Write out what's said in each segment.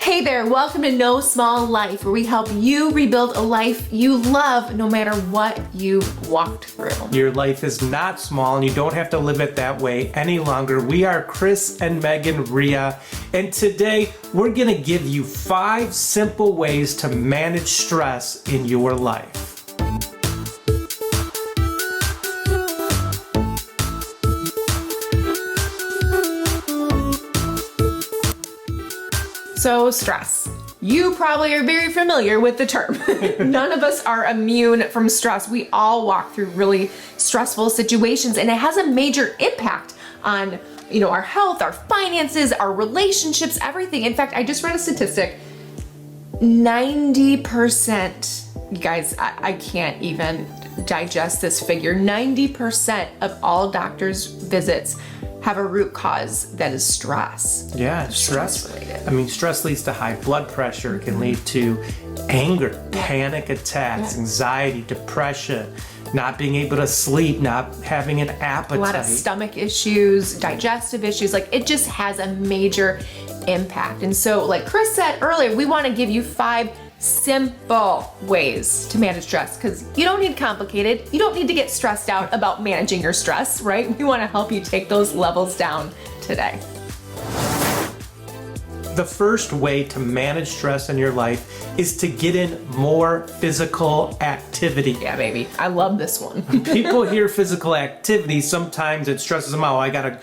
Hey there, welcome to No Small Life, where we help you rebuild a life you love no matter what you've walked through. Your life is not small and you don't have to live it that way any longer. We are Chris and Megan Ria, and today we're gonna give you 5 simple ways to manage stress in your life. So stress. You probably are very familiar with the term. None of us are immune from stress. We all walk through really stressful situations, and it has a major impact on, our health, our finances, our relationships, everything. In fact, I just read a statistic. 90%, you guys, I can't even digest this figure. 90% of all doctors' visits have a root cause that is stress. Yeah, stress related. I mean, stress leads to high blood pressure. It can lead to anger, panic attacks, anxiety, depression, not being able to sleep, not having an appetite. A lot of stomach issues, digestive issues. It just has a major impact. And so, like Chris said earlier, we want to give you 5 simple ways to manage stress, because you don't need complicated. You don't need to get stressed out about managing your stress, right? We want to help you take those levels down today. The first way to manage stress in your life is to get in more physical activity. Yeah, baby. I love this one. People hear physical activity, sometimes it stresses them out. I gotta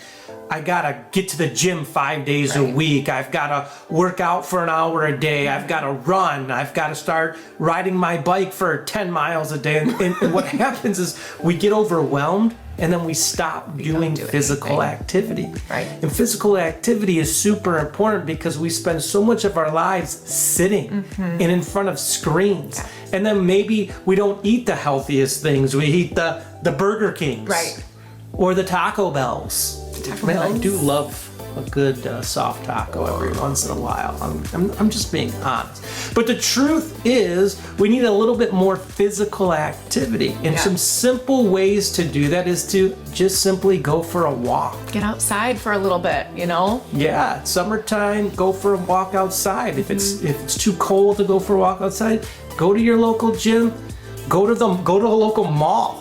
get to the gym 5 days a week. I've gotta work out for an hour a day. I've gotta run. I've gotta start riding my bike for 10 miles a day. And what happens is we get overwhelmed and then we stop doing physical activity. Right. And physical activity is super important because we spend so much of our lives sitting and in front of screens. Yeah. And then maybe we don't eat the healthiest things. We eat the Burger Kings. Right. Or the Taco Bells. Man, I do love a good soft taco every once in a while. I'm just being honest. But the truth is, we need a little bit more physical activity. And some simple ways to do that is to just simply go for a walk. Get outside for a little bit, Yeah, it's summertime, go for a walk outside. If it's too cold to go for a walk outside, go to your local gym, go to a local mall.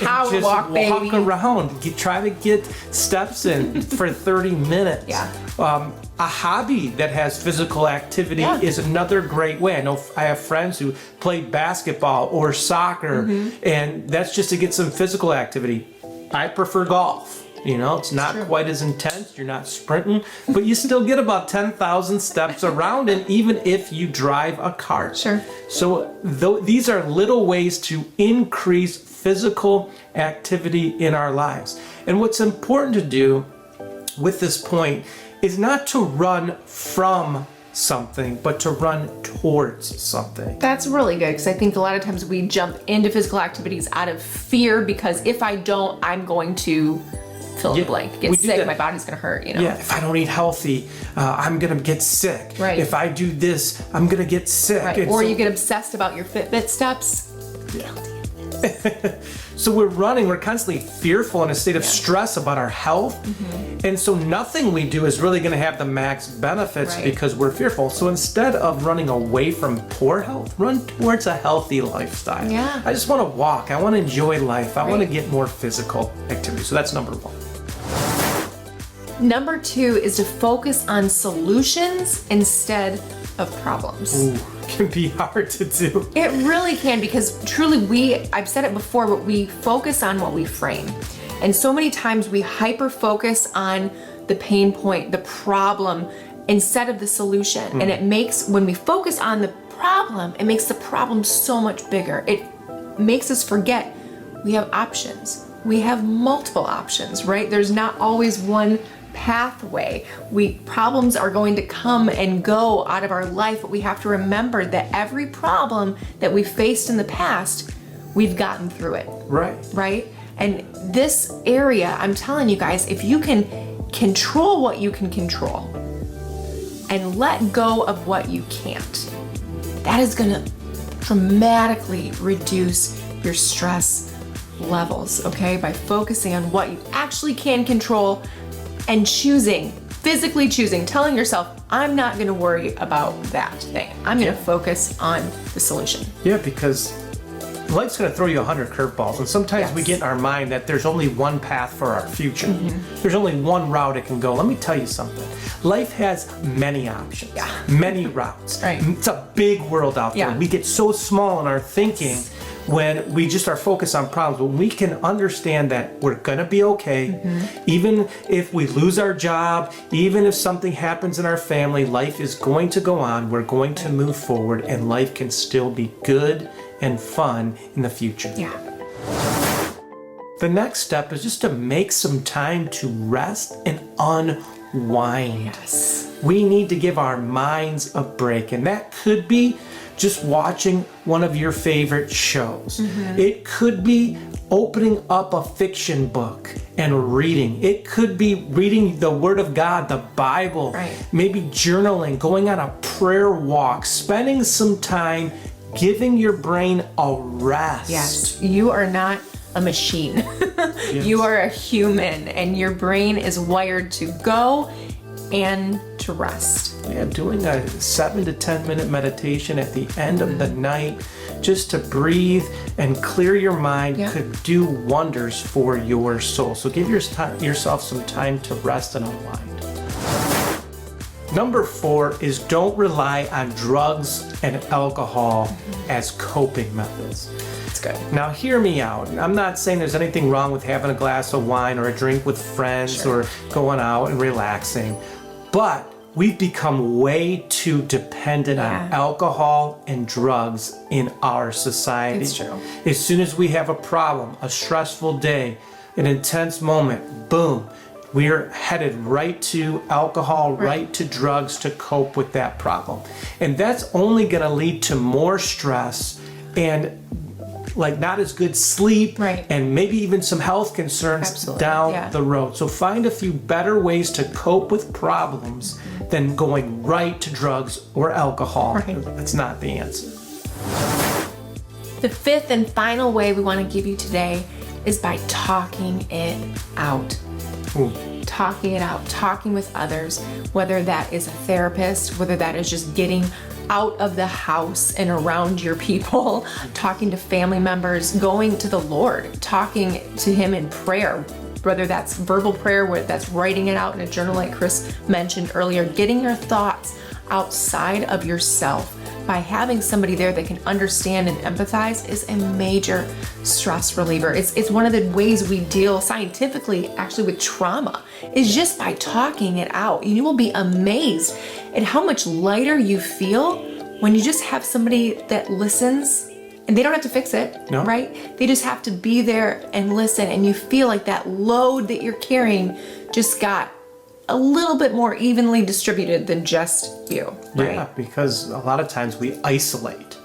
Power just walk, baby. Around. Try to get steps in for 30 minutes. Yeah. A hobby that has physical activity is another great way. I know I have friends who play basketball or soccer, and that's just to get some physical activity. I prefer golf. It's not quite as intense. You're not sprinting, but you still get about 10,000 steps around it, even if you drive a car. Sure. So these are little ways to increase physical activity in our lives. And what's important to do with this point is not to run from something, but to run towards something. That's really good, because I think a lot of times we jump into physical activities out of fear, because if I don't, I'm going to fill in the blank, get sick, my body's gonna hurt, Yeah, if I don't eat healthy, I'm gonna get sick. Right. If I do this, I'm gonna get sick. Right. Or you get obsessed about your Fitbit steps. Yeah. So we're constantly fearful in a state of stress about our health. And so nothing we do is really gonna have the max benefits because we're fearful. So instead of running away from poor health, run towards a healthy lifestyle. Yeah. I just wanna walk, I wanna enjoy life, I wanna get more physical activity. So that's number 1. Number 2 is to focus on solutions instead of problems. Ooh, can be hard to do. It really can, because truly I've said it before, but we focus on what we frame. And so many times we hyper focus on the pain point, the problem, instead of the solution. And it makes, when we focus on the problem, it makes the problem so much bigger. It makes us forget we have options. We have multiple options, right? There's not always one pathway. Problems are going to come and go out of our life, but we have to remember that every problem that we faced in the past, we've gotten through it. Right? And this area, I'm telling you guys, if you can control what you can control and let go of what you can't, that is gonna dramatically reduce your stress levels, okay? By focusing on what you actually can control and choosing physically choosing, telling yourself, I'm not going to worry about that thing. I'm going to focus on the solution. Yeah, because life's going to throw you 100 curveballs, and sometimes we get in our mind that there's only one path for our future. There's only one route it can go. Let me tell you something. Life has many options, many routes. Right. It's a big world out there. We get so small in our thinking when we just are focused on problems. When we can understand that we're going to be okay, even if we lose our job, even if something happens in our family, life is going to go on. We're going to move forward, and life can still be good and fun in the future. Yeah. The next step is just to make some time to rest and unwind. Yes. We need to give our minds a break, and that could be just watching one of your favorite shows. It could be opening up a fiction book and reading. It could be reading the Word of God, the Bible, maybe journaling, going on a prayer walk, spending some time giving your brain a rest. Yes, you are not a machine. You are a human, and your brain is wired to go and to rest. Yeah, doing a 7 to 10 minute meditation at the end of the night just to breathe and clear your mind could do wonders for your soul. So give yourself some time to rest and unwind. Number 4 is don't rely on drugs and alcohol as coping methods. That's good. Now hear me out. I'm not saying there's anything wrong with having a glass of wine or a drink with friends or going out and relaxing, but we've become way too dependent on alcohol and drugs in our society. It's true. As soon as we have a problem, a stressful day, an intense moment, boom, we're headed right to alcohol, right to drugs to cope with that problem. And that's only going to lead to more stress and like not as good sleep and maybe even some health concerns down the road. So find a few better ways to cope with problems than going right to drugs or alcohol. That's not the answer. The 5th and final way we want to give you today is by talking it out. Talking it out, talking with others, whether that is a therapist, whether that is just getting out of the house and around your people, talking to family members, going to the Lord, talking to Him in prayer, whether that's verbal prayer, whether that's writing it out in a journal like Chris mentioned earlier, getting your thoughts outside of yourself by having somebody there that can understand and empathize is a major stress reliever. It's one of the ways we deal scientifically actually with trauma is just by talking it out. You will be amazed at how much lighter you feel when you just have somebody that listens, and they don't have to fix it, right? They just have to be there and listen, and you feel like that load that you're carrying just got a little bit more evenly distributed than just you, right? Yeah, because a lot of times we isolate.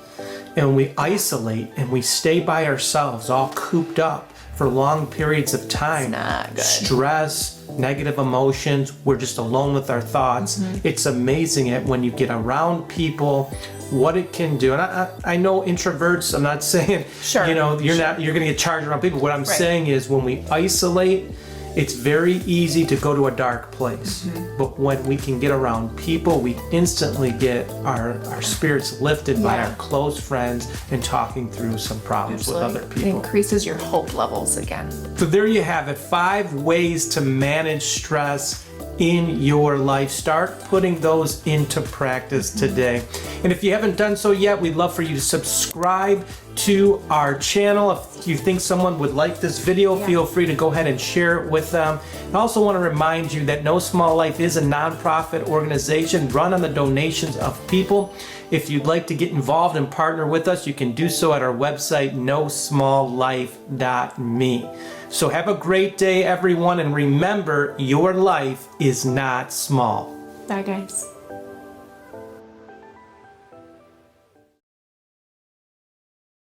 And when we isolate and we stay by ourselves, all cooped up for long periods of time, It's not good. Stress, negative emotions, we're just alone with our thoughts. It's amazing when you get around people, what it can do. And I know introverts, I'm not saying, you're going to get charged around people. What I'm saying is when we isolate, it's very easy to go to a dark place. But when we can get around people, we instantly get our spirits lifted by our close friends and talking through some problems with other people. It increases your hope levels again. So there you have it, 5 ways to manage stress in your life. Start putting those into practice today. And if you haven't done so yet, we'd love for you to subscribe to our channel. If you think someone would like this video, feel free to go ahead and share it with them. I also want to remind you that No Small Life is a nonprofit organization run on the donations of people. If you'd like to get involved and partner with us, you can do so at our website, nosmalllife.me. So have a great day, everyone, and remember, your life is not small. Bye, guys.